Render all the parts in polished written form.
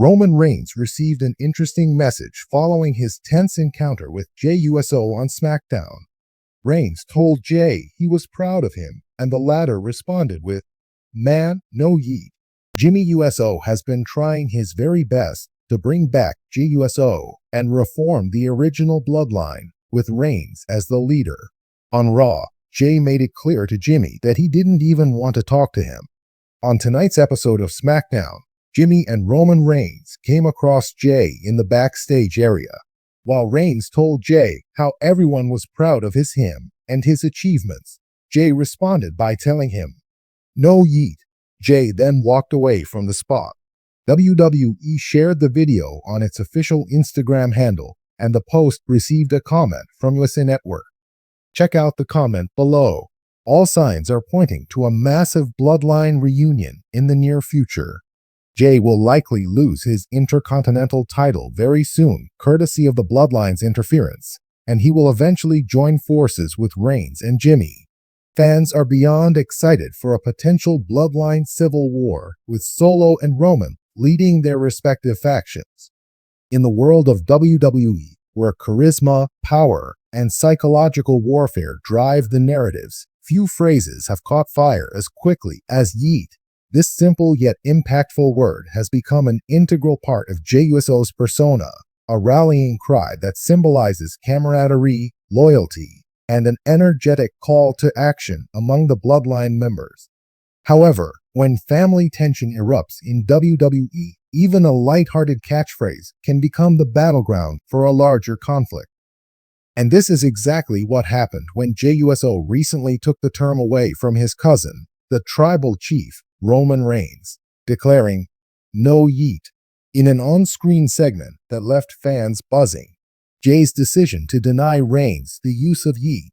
Roman Reigns received an interesting message following his tense encounter with Jey Uso on SmackDown. Reigns told Jey he was proud of him, and the latter responded with, "Man, no yeet." Jimmy Uso has been trying his very best to bring back Jey Uso and reform the original bloodline, with Reigns as the leader. On Raw, Jey made it clear to Jimmy that he didn't even want to talk to him. On tonight's episode of SmackDown, Jimmy and Roman Reigns came across Jey in the backstage area. While Reigns told Jey how everyone was proud of him and his achievements, Jey responded by telling him, "No yeet." Jey then walked away from the spot. WWE shared the video on its official Instagram handle, and the post received a comment from USA Network. Check out the comment below. All signs are pointing to a massive bloodline reunion in the near future. Jey will likely lose his Intercontinental title very soon, courtesy of the Bloodline's interference, and he will eventually join forces with Reigns and Jimmy. Fans are beyond excited for a potential Bloodline civil war, with Solo and Roman leading their respective factions. In the world of WWE, where charisma, power, and psychological warfare drive the narratives, few phrases have caught fire as quickly as yeet. This simple yet impactful word has become an integral part of Jey Uso's persona, a rallying cry that symbolizes camaraderie, loyalty, and an energetic call to action among the Bloodline members. However, when family tension erupts in WWE, even a light-hearted catchphrase can become the battleground for a larger conflict. And this is exactly what happened when Jey Uso recently took the term away from his cousin, the tribal chief, Roman Reigns, declaring, "No yeet," in an on-screen segment that left fans buzzing. Jey's decision to deny Reigns the use of yeet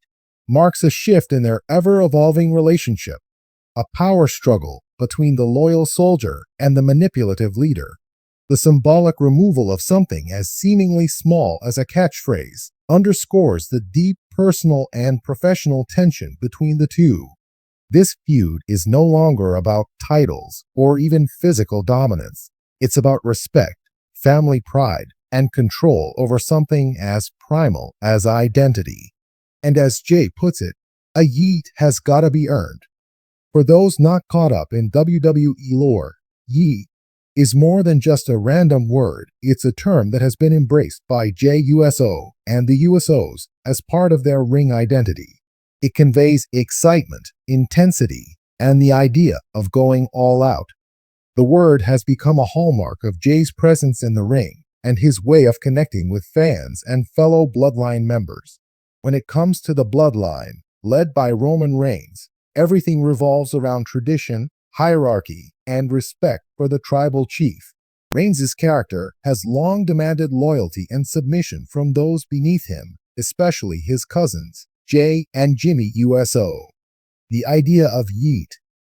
marks a shift in their ever-evolving relationship, a power struggle between the loyal soldier and the manipulative leader. The symbolic removal of something as seemingly small as a catchphrase underscores the deep personal and professional tension between the two. This feud is no longer about titles or even physical dominance. It's about respect, family pride, and control over something as primal as identity. And as Jey puts it, a yeet has gotta be earned. For those not caught up in WWE lore, yeet is more than just a random word. It's a term that has been embraced by Jey Uso and the Usos as part of their ring identity. It conveys excitement, intensity, and the idea of going all out. The word has become a hallmark of Jey's presence in the ring and his way of connecting with fans and fellow Bloodline members. When it comes to the Bloodline, led by Roman Reigns, everything revolves around tradition, hierarchy, and respect for the tribal chief. Reigns' character has long demanded loyalty and submission from those beneath him, especially his cousins, Jey and Jimmy Uso. The idea of yeet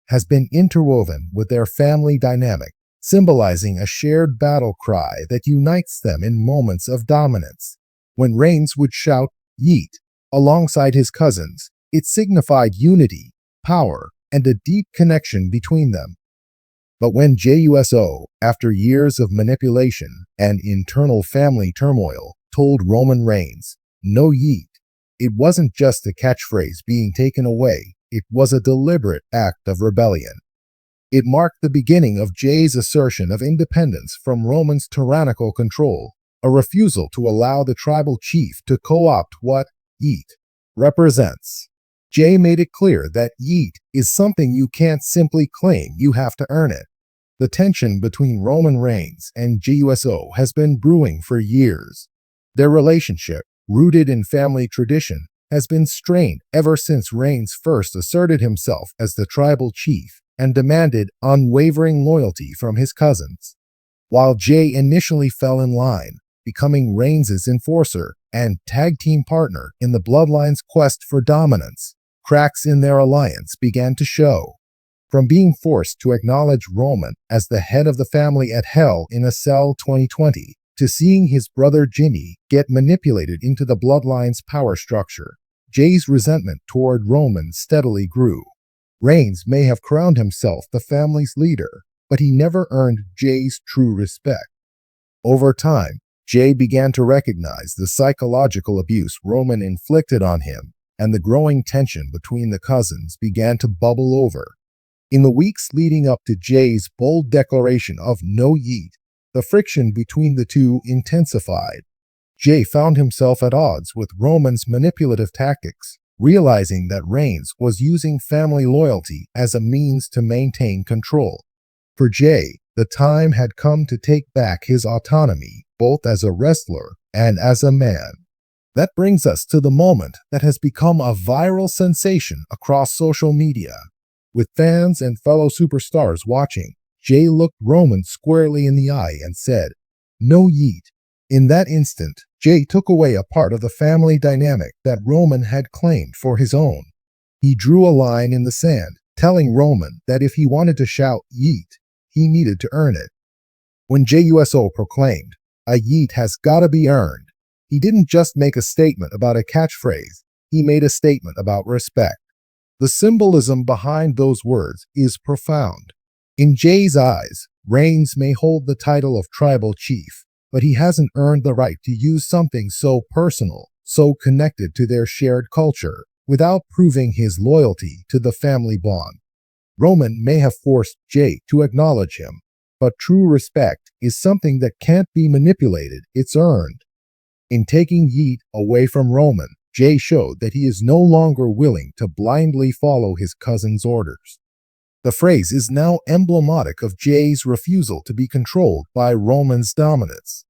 has been interwoven with their family dynamic, symbolizing a shared battle cry that unites them in moments of dominance. When Reigns would shout yeet alongside his cousins, it signified unity, power, and a deep connection between them. But when Jey Uso, after years of manipulation and internal family turmoil, told Roman Reigns, "No yeet," it wasn't just a catchphrase being taken away, it was a deliberate act of rebellion. It marked the beginning of Jey's assertion of independence from Roman's tyrannical control, a refusal to allow the tribal chief to co-opt what yeet represents. Jey made it clear that yeet is something you can't simply claim, you have to earn it. The tension between Roman Reigns and Jey Uso has been brewing for years. Their relationship, rooted in family tradition, has been strained ever since Reigns first asserted himself as the tribal chief and demanded unwavering loyalty from his cousins. While Jey initially fell in line, becoming Reigns' enforcer and tag team partner in the Bloodline's quest for dominance, cracks in their alliance began to show. From being forced to acknowledge Roman as the head of the family at Hell in a Cell 2020, to seeing his brother Jimmy get manipulated into the Bloodline's power structure, Jey's resentment toward Roman steadily grew. Reigns may have crowned himself the family's leader, but he never earned Jey's true respect. Over time, Jey began to recognize the psychological abuse Roman inflicted on him, and the growing tension between the cousins began to bubble over. In the weeks leading up to Jey's bold declaration of no yeet, the friction between the two intensified. Jey found himself at odds with Roman's manipulative tactics, realizing that Reigns was using family loyalty as a means to maintain control. For Jey, the time had come to take back his autonomy, both as a wrestler and as a man. That brings us to the moment that has become a viral sensation across social media. With fans and fellow superstars watching, Jey looked Roman squarely in the eye and said, "No yeet." In that instant, Jey took away a part of the family dynamic that Roman had claimed for his own. He drew a line in the sand, telling Roman that if he wanted to shout yeet, he needed to earn it. When Jey Uso proclaimed, "A yeet has gotta be earned," he didn't just make a statement about a catchphrase, he made a statement about respect. The symbolism behind those words is profound. In Jey's eyes, Reigns may hold the title of tribal chief, but he hasn't earned the right to use something so personal, so connected to their shared culture, without proving his loyalty to the family bond. Roman may have forced Jey to acknowledge him, but true respect is something that can't be manipulated, it's earned. In taking yeet away from Roman, Jey showed that he is no longer willing to blindly follow his cousin's orders. The phrase is now emblematic of Jey's refusal to be controlled by Roman's dominance.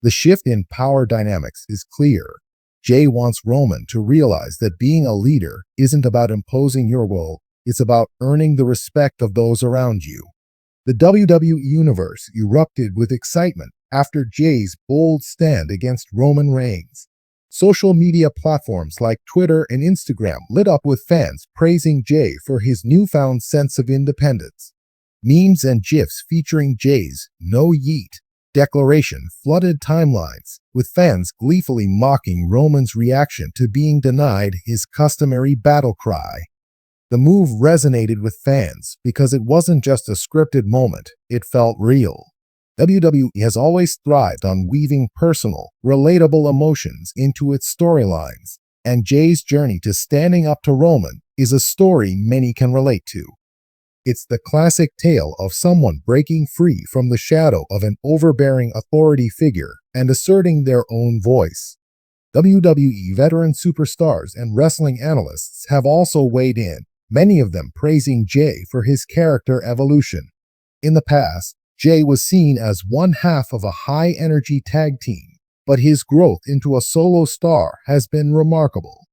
The shift in power dynamics is clear. Jey wants Roman to realize that being a leader isn't about imposing your will, it's about earning the respect of those around you. The WWE Universe erupted with excitement after Jey's bold stand against Roman Reigns. Social media platforms like Twitter and Instagram lit up with fans praising Jey for his newfound sense of independence. Memes and GIFs featuring Jey's "no yeet" declaration flooded timelines, with fans gleefully mocking Roman's reaction to being denied his customary battle cry. The move resonated with fans because it wasn't just a scripted moment, it felt real. WWE has always thrived on weaving personal, relatable emotions into its storylines, and Jey's journey to standing up to Roman is a story many can relate to. It's the classic tale of someone breaking free from the shadow of an overbearing authority figure and asserting their own voice. WWE veteran superstars and wrestling analysts have also weighed in, many of them praising Jey for his character evolution. In the past, Jey was seen as one half of a high-energy tag team, but his growth into a solo star has been remarkable.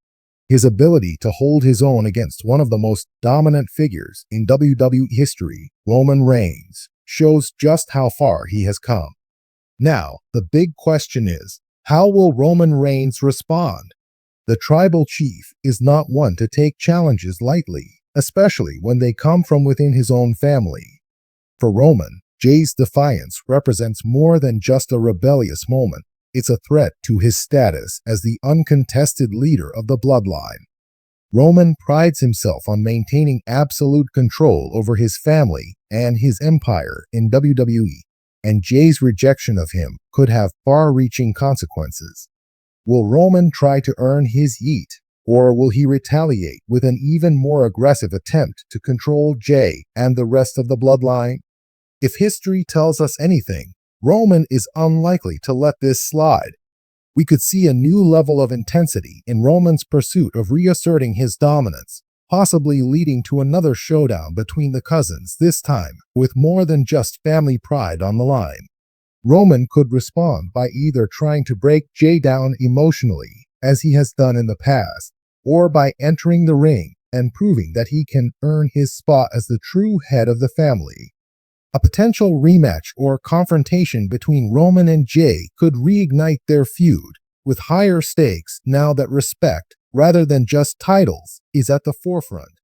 His ability to hold his own against one of the most dominant figures in WWE history, Roman Reigns, shows just how far he has come. Now, the big question is, how will Roman Reigns respond? The tribal chief is not one to take challenges lightly, especially when they come from within his own family. For Roman, Jey's defiance represents more than just a rebellious moment. It's a threat to his status as the uncontested leader of the bloodline. Roman prides himself on maintaining absolute control over his family and his empire in WWE, and Jey's rejection of him could have far-reaching consequences. Will Roman try to earn his yeet, or will he retaliate with an even more aggressive attempt to control Jey and the rest of the bloodline? If history tells us anything, Roman is unlikely to let this slide. We could see a new level of intensity in Roman's pursuit of reasserting his dominance, possibly leading to another showdown between the cousins, this time with more than just family pride on the line. Roman could respond by either trying to break Jey down emotionally, as he has done in the past, or by entering the ring and proving that he can earn his spot as the true head of the family. A potential rematch or confrontation between Roman and Jey could reignite their feud, with higher stakes now that respect, rather than just titles, is at the forefront.